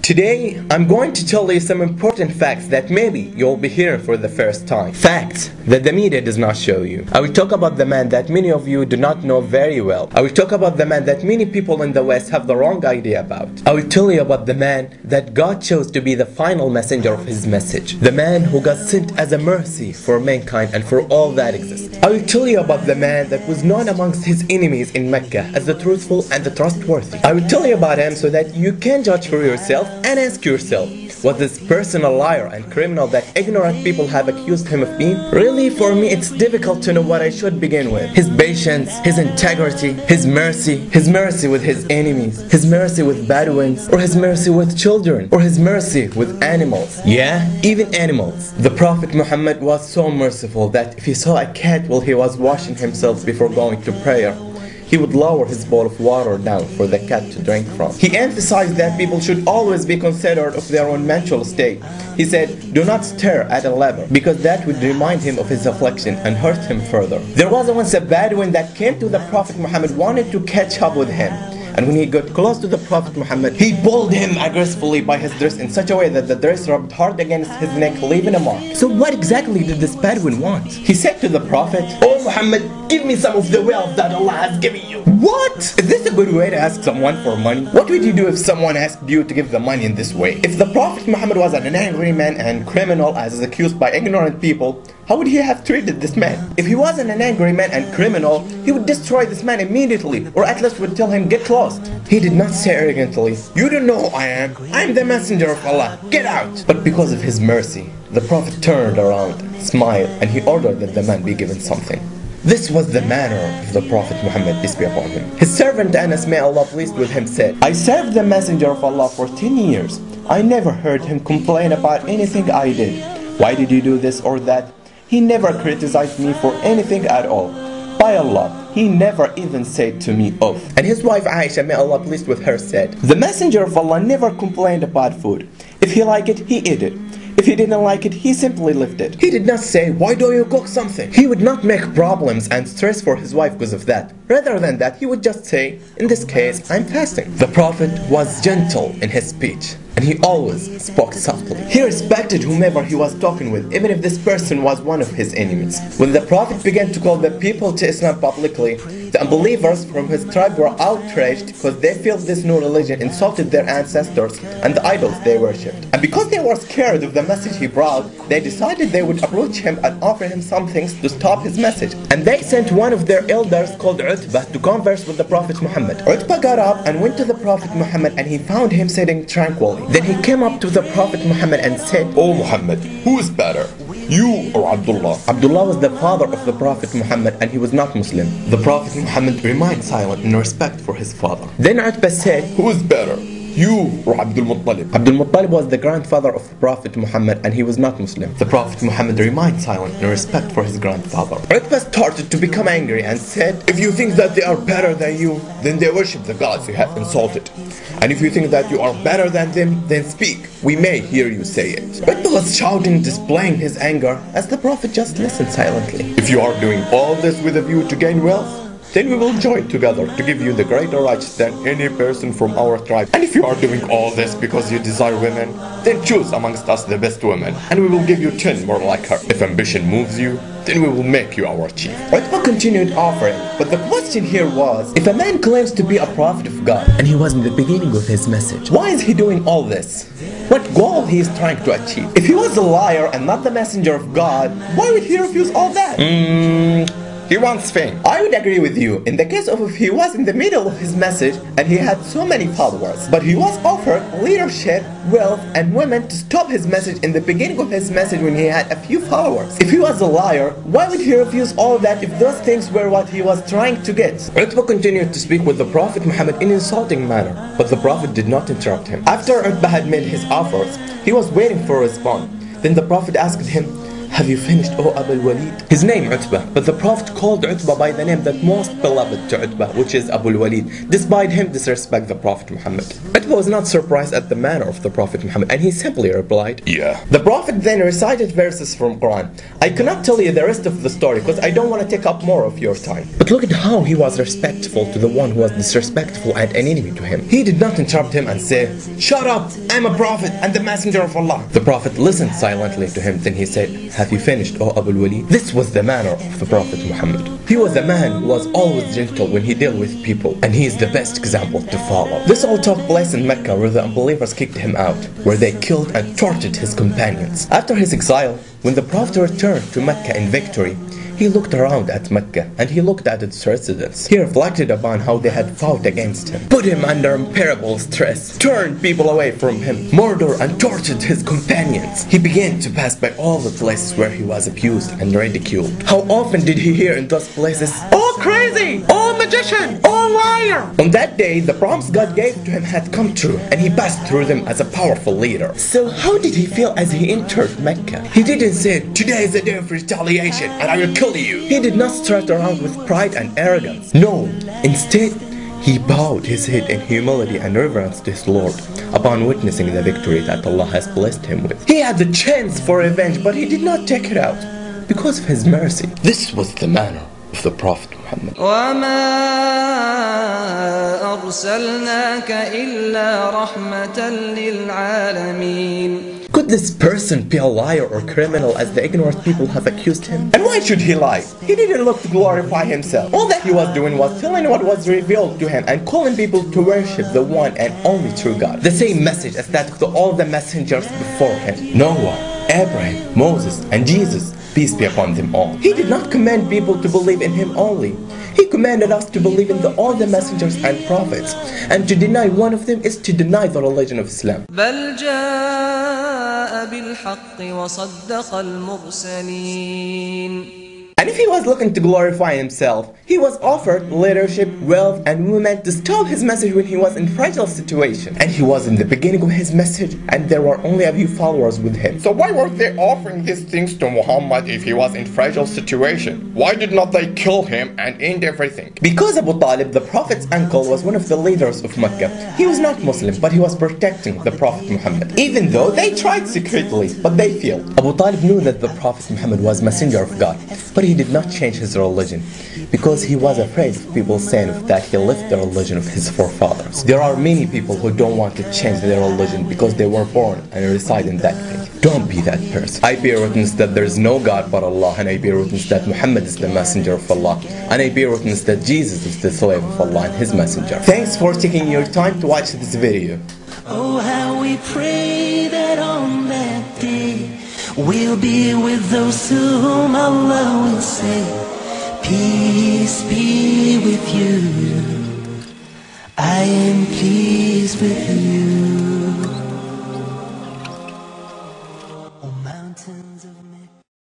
Today, I'm going to tell you some important facts that maybe you'll be hearing for the first time. Facts that the media does not show you. I will talk about the man that many of you do not know very well. I will talk about the man that many people in the West have the wrong idea about. I will tell you about the man that God chose to be the final messenger of his message. The man who got sent as a mercy for mankind and for all that exists. I will tell you about the man that was known amongst his enemies in Mecca as the truthful and the trustworthy. I will tell you about him so that you can judge for yourself and ask yourself, was this person a liar and criminal that ignorant people have accused him of being? Really, for me, it's difficult to know what I should begin with. His patience, his integrity, his mercy with his enemies, his mercy with Bedouins, or his mercy with children, or his mercy with animals. Yeah, even animals. The Prophet Muhammad was so merciful that if he saw a cat while he was washing himself before going to prayer, he would lower his bowl of water down for the cat to drink from. He emphasized that people should always be considerate of their own mental state. He said, do not stare at a leper, because that would remind him of his affliction and hurt him further. There was once a Bedouin that came to the Prophet Muhammad, wanted to catch up with him. And when he got close to the Prophet Muhammad, he pulled him aggressively by his dress in such a way that the dress rubbed hard against his neck, leaving a mark. So what exactly did this Bedouin want? He said to the Prophet, "Oh Muhammad, give me some of the wealth that Allah has given you." What? Is this a good way to ask someone for money? What would you do if someone asked you to give the money in this way? If the Prophet Muhammad was an angry man and criminal as is accused by ignorant people, how would he have treated this man? If he wasn't an angry man and criminal, he would destroy this man immediately, or at least would tell him, get lost. He did not say arrogantly, "You don't know who I am. I am the messenger of Allah. Get out." But because of his mercy, the Prophet turned around, smiled, and he ordered that the man be given something. This was the manner of the Prophet Muhammad, peace be upon him. His servant Anas, may Allah pleased with him, said, "I served the messenger of Allah for 10 years. I never heard him complain about anything I did. Why did you do this or that? He never criticized me for anything at all. By Allah, he never even said to me off." And his wife Aisha, may Allah pleased with her, said, "The messenger of Allah never complained about food. If he liked it, he ate it. If he didn't like it, he simply left it. He did not say, 'Why don't you cook something?' He would not make problems and stress for his wife because of that. Rather than that, he would just say, 'In this case, I'm fasting.'" The Prophet was gentle in his speech, and he always spoke softly. He respected whomever he was talking with, even if this person was one of his enemies. When the Prophet began to call the people to Islam publicly, the unbelievers from his tribe were outraged because they felt this new religion insulted their ancestors and the idols they worshipped. And because they were scared of the message he brought, they decided they would approach him and offer him some things to stop his message. And they sent one of their elders called Utbah to converse with the Prophet Muhammad. Utbah got up and went to the Prophet Muhammad, and he found him sitting tranquilly. Then he came up to the Prophet Muhammad and said, "Oh Muhammad, who is better, you or Abdullah?" Abdullah was the father of the Prophet Muhammad, and he was not Muslim. The Prophet Muhammad remained silent in respect for his father. Then Utbah said, "Who is better, you or Abdul Muttalib?" Abdul Muttalib was the grandfather of the Prophet Muhammad, and he was not Muslim. The Prophet Muhammad remained silent in respect for his grandfather. Utbah started to become angry and said, "If you think that they are better than you, then they worship the gods you have insulted. And if you think that you are better than them, then speak. We may hear you say it." Utbah was shouting, displaying his anger, as the Prophet just listened silently. "If you are doing all this with a view to gain wealth, then we will join together to give you the greater rights than any person from our tribe. And if you are doing all this because you desire women, then choose amongst us the best woman, and we will give you 10 more like her. If ambition moves you, then we will make you our chief." Utbah continued offering, but the question here was, if a man claims to be a prophet of God, and he was in the beginning of his message, why is he doing all this? What goal he is trying to achieve? If he was a liar and not the messenger of God, why would he refuse all that? He wants fame. I would agree with you in the case of if he was in the middle of his message and he had so many followers, but he was offered leadership, wealth, and women to stop his message in the beginning of his message when he had a few followers. If he was a liar, why would he refuse all that if those things were what he was trying to get? Utbah continued to speak with the Prophet Muhammad in an insulting manner, but the Prophet did not interrupt him. After Utbah had made his offers, he was waiting for a response. Then the Prophet asked him, Have you finished, O Abu Walid? His name Utbah, but the Prophet called Utbah by the name that most beloved to Utbah, which is Abu Walid, despite him disrespect the Prophet Muhammad. Utbah was not surprised at the manner of the Prophet Muhammad, and he simply replied, "Yeah." The Prophet then recited verses from Quran. I cannot tell you the rest of the story because I don't want to take up more of your time. But look at how he was respectful to the one who was disrespectful and an enemy to him. He did not interrupt him and say, "Shut up, I'm a prophet and the messenger of Allah." The Prophet listened silently to him, then he said, "Have you finished, O Abu Walid?" This was the manner of the Prophet Muhammad. He was a man who was always gentle when he dealt with people, and he is the best example to follow. This all took place in Mecca, where the unbelievers kicked him out, where they killed and tortured his companions. After his exile, when the Prophet returned to Mecca in victory, he looked around at Mecca and he looked at its residents. He reflected upon how they had fought against him, put him under unbearable stress, turned people away from him, murdered and tortured his companions. He began to pass by all the places where he was abused and ridiculed. How often did he hear in those places, "Oh crazy! Oh magician! Oh liar!" On that day, the promise God gave to him had come true, and he passed through them as a powerful leader. So how did he feel as he entered Mecca? He didn't say, "Today is the day of retaliation and I will kill you." He did not strut around with pride and arrogance. No, instead, he bowed his head in humility and reverence to his Lord upon witnessing the victory that Allah has blessed him with. He had the chance for revenge, but he did not take it out because of his mercy. This was the manner of the Prophet Muhammad. وَمَا أَرْسَلْنَاكَ إِلَّا رَحْمَةً لِلْعَالَمِينَ. Could this person be a liar or criminal as the ignorant people have accused him? And why should he lie? He didn't look to glorify himself. All that he was doing was telling what was revealed to him and calling people to worship the one and only true God. The same message as that to all the messengers before him. Noah, Abraham, Moses, and Jesus, peace be upon them all. He did not command people to believe in him only. He commanded us to believe in all the messengers and prophets, and to deny one of them is to deny the religion of Islam. بل جاء بالحق وصدق المرسلين. And if he was looking to glorify himself, he was offered leadership, wealth, and women to stop his message when he was in fragile situation. And he was in the beginning of his message, and there were only a few followers with him. So why were they offering these things to Muhammad if he was in fragile situation? Why did not they kill him and end everything? Because Abu Talib, the Prophet's uncle, was one of the leaders of Mecca. He was not Muslim, but he was protecting the Prophet Muhammad. Even though they tried secretly, but they failed. Abu Talib knew that the Prophet Muhammad was messenger of God, but he did not change his religion because he was afraid of people saying that he left the religion of his forefathers. There are many people who don't want to change their religion because they were born and reside in that faith. Don't be that person. I bear witness that there is no God but Allah, and I bear witness that Muhammad is the messenger of Allah, and I bear witness that Jesus is the slave of Allah and his messenger. Thanks for taking your time to watch this video. Oh, how we pray that on that day we'll be with those to whom Allah will say, peace be with you, I am pleased with you. Oh, mountains of